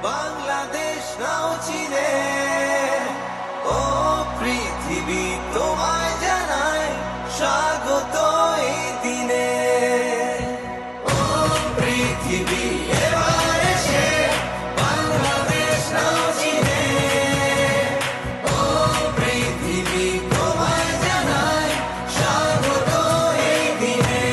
বাংলাদেশ নাও চিনে, ও পৃথিবী তোমায় জানায় স্বাগত এই দিনে। ও পৃথিবী এবার এসে বাংলাদেশ নাও চিনে, ও পৃথিবী তোমায় জানায় স্বাগত এই দিনে।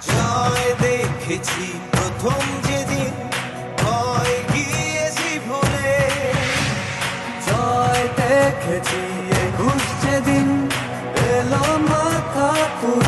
জয় দেখেছি প্রথম যেদিন, ভয় গিয়েছি ভুলে। জয় দেখেছি 21 যেদিন এলো মাথা তুলে।